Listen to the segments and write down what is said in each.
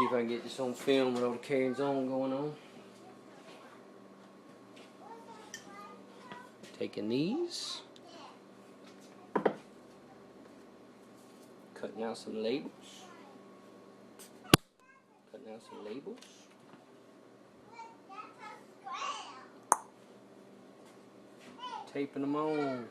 See if I can get this on film with all the carryings on going on. Taking these, cutting out some labels, taping them on.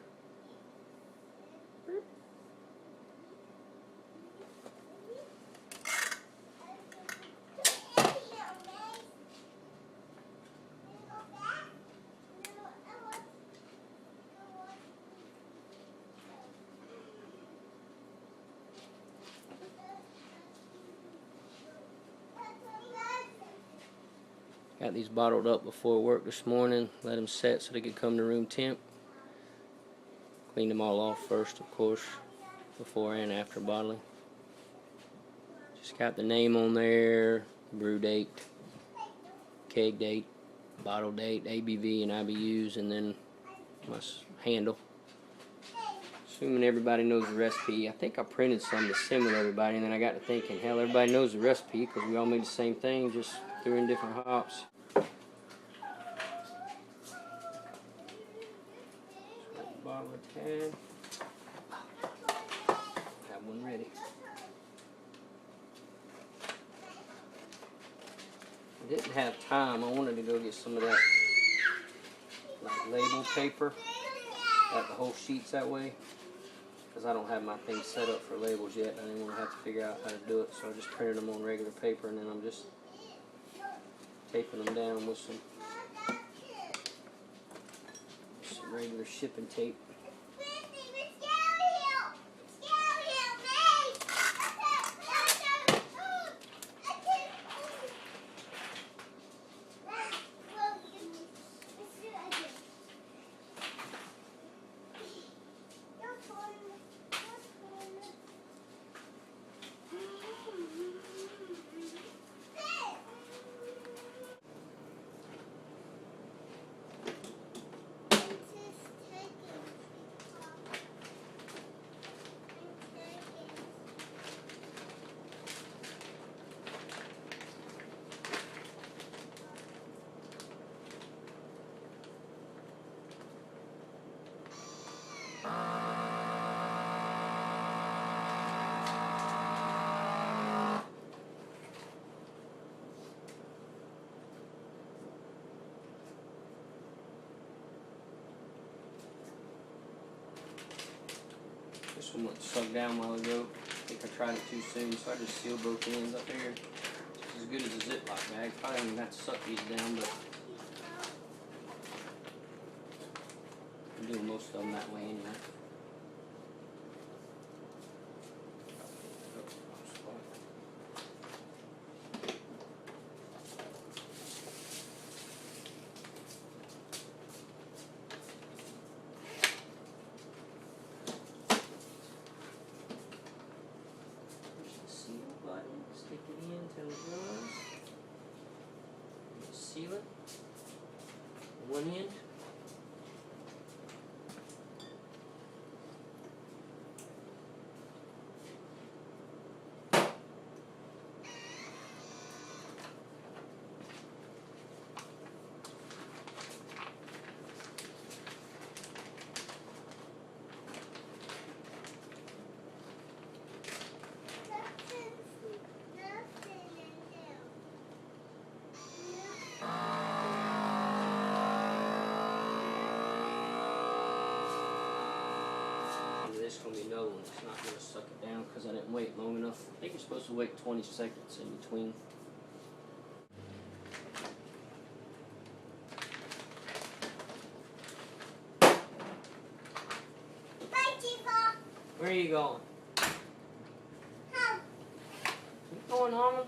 Got these bottled up before work this morning. Let them set so they could come to room temp. Cleaned them all off first, of course, before and after bottling. Just got the name on there, brew date, keg date, bottle date, ABV and IBUs, and then my handle. Assuming everybody knows the recipe. I think I printed some to similar to everybody, and then I got to thinking, hell, everybody knows the recipe because we all made the same thing, just threw in different hops. Bottle of tan. Have one ready. I didn't have time. I wanted to go get some of that like label paper. Got the whole sheets that way. Because I don't have my thing set up for labels yet. I didn't want to have to figure out how to do it, so I just printed them on regular paper, and then I'm just taping them down with some regular shipping tape. This one went sucked down a while ago. I think I tried it too soon, so I just sealed both ends up here. It's as good as a Ziploc bag. Probably don't even have to suck these down, but I'm doing most of them that way anyway. Stick it in until it runs. Seal it. One end. This is going to be another one that's not going to suck it down because I didn't wait long enough. I think you're supposed to wait 20 seconds in between. Where are you going? You going home?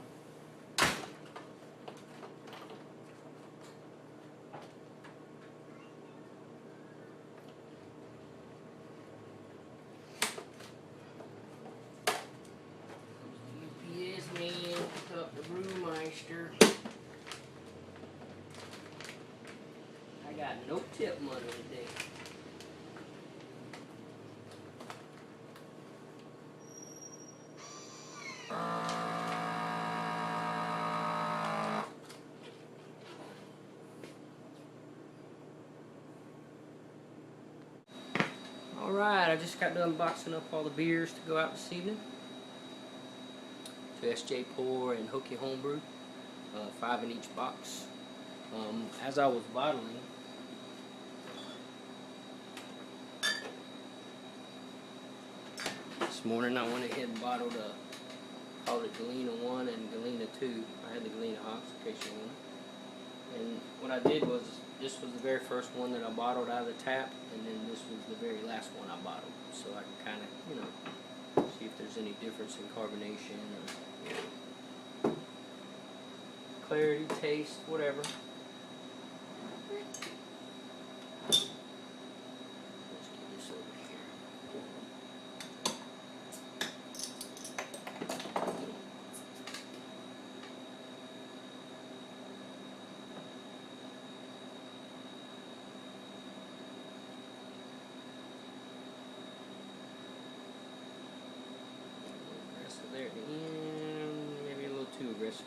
The brewmeister. I got no tip money today. Alright, I just got done boxing up all the beers to go out this evening. To SJ Pour and HokieHomeBrew, 5 in each box. As I was bottling, this morning I went ahead and bottled called it Galena 1 and Galena 2. I had the Galena hops in case you want. And what I did was, this was the very first one that I bottled out of the tap, and then this was the very last one I bottled. So I can kind of, see if there's any difference in carbonation or clarity, taste, whatever. Let's get this over here. There at the end, maybe a little too aggressive.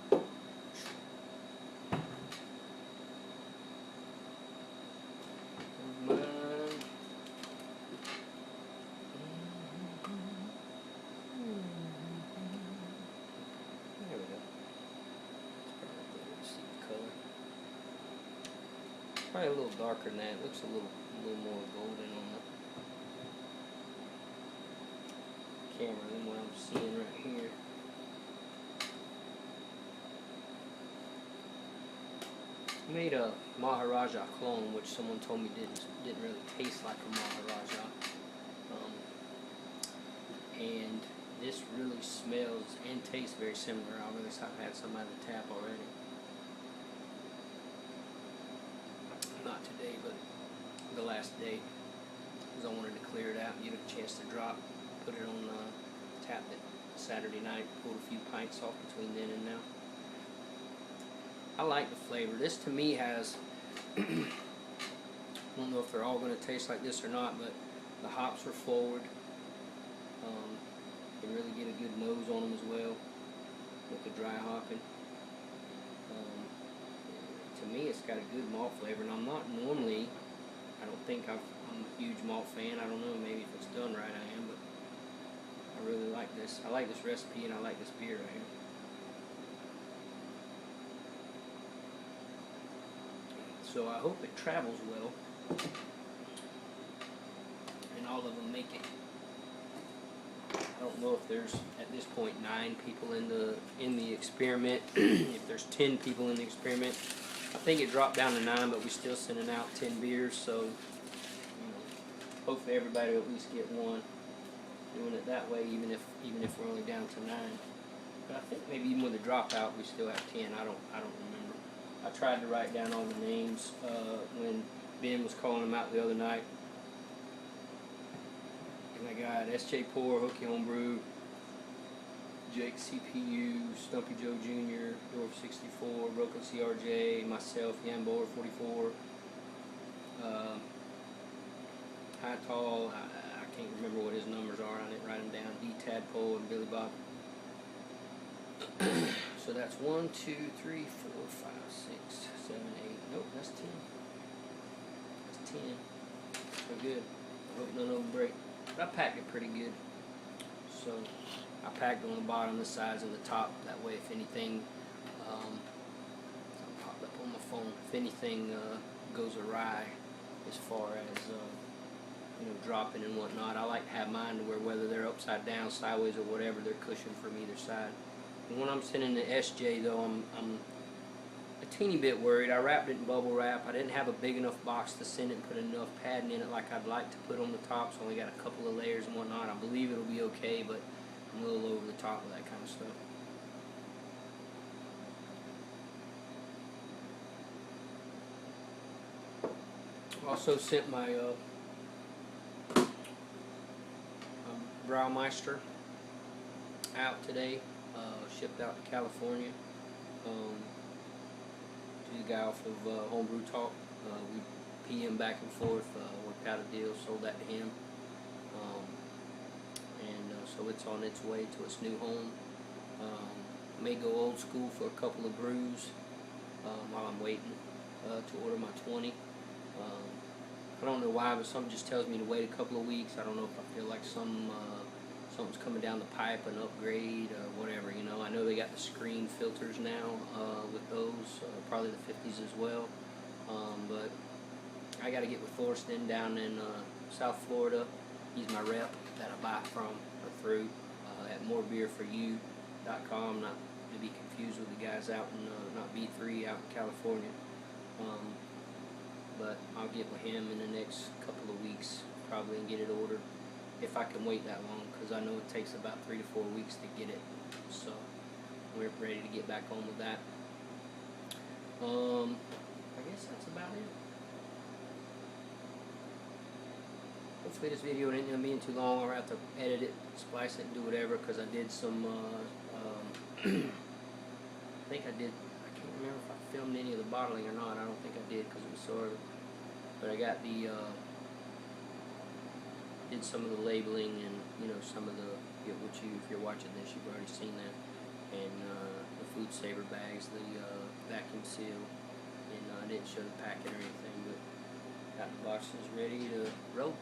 There we go. See the color. Probably a little darker than that. It looks a little more golden on the camera than what I'm seeing right here. I made a Maharaja clone, which someone told me didn't really taste like a Maharaja, and this really smells and tastes very similar. I realize I've had some out of the tap already. Not today, but the last day, because I wanted to clear it out and give it a chance to drop. Put it on tap it Saturday night, pulled a few pints off between then and now. I like the flavor. This to me has, I don't know if they're all going to taste like this or not, but the hops are forward. You can really get a good nose on them as well with the dry hopping. To me, it's got a good malt flavor, and I'm not normally, I don't think I'm a huge malt fan. I don't know, maybe if it's done right I am, but I really like this. I like this recipe, and I like this beer right here. So I hope it travels well, and all of them make it. I don't know if there's, at this point, 9 people in the experiment. If there's 10 people in the experiment, I think it dropped down to 9, but we're still sending out 10 beers, so hopefully everybody will at least get one. Doing it that way, even if we're only down to 9. But I think maybe even with the dropout, we still have 10. I don't remember. I tried to write down all the names when Ben was calling them out the other night. And I got SJ Pour, HokieHomeBrew, Jake CPU, Stumpy Joe Jr., Dorf 64, Broken CRJ, myself, Yambor 44, High Tall, I can't remember what his numbers are, I didn't write them down, D Tadpole and Billy Bob. So that's 1, 2, 3, 4, 5, 6, 7, 8, nope, that's 10. That's 10. So good. I hope none of them break. But I packed it pretty good. So I packed on the bottom, the sides, and the top. That way, if anything, I'll pop up on my phone. If anything goes awry, as far as dropping and whatnot, I like to have mine to where whether they're upside down, sideways, or whatever, they're cushioned from either side. And when I'm sending the SJ though, I'm a teeny bit worried. I wrapped it in bubble wrap. I didn't have a big enough box to send it and put enough padding in it like I'd like to put on the top, so I only got a couple of layers and whatnot. I believe it'll be okay, but I'm a little over the top with that kind of stuff. Also sent my Braumeister out today, shipped out to California. To the guy off of Homebrew Talk. We PM back and forth, worked out a deal, sold that to him. So it's on its way to its new home. May go old school for a couple of brews while I'm waiting to order my 20. I don't know why, but something just tells me to wait a couple of weeks. I don't know if I feel like something's coming down the pipe, an upgrade, whatever. You know, I know they got the screen filters now with those, probably the 50s as well. But I got to get with Thorsten down in South Florida. He's my rep that I buy from or through at morebeerforyou.com. Not to be confused with the guys out in not B3 out in California. But I'll get with him in the next couple of weeks probably and get it ordered if I can wait that long, because I know it takes about 3 to 4 weeks to get it. So we're ready to get back on with that. I guess that's about it. Hopefully this video isn't going to be too long, or I have to edit it, splice it, and do whatever, because I did some, I think I can't remember if I filmed any of the bottling or not. I don't think I did because it was so early. But I got the, did some of the labeling and, you know, some of the, if you're watching this, you've already seen that. And the food saver bags, the vacuum seal, and I didn't show the packet or anything, but got the boxes ready to roll.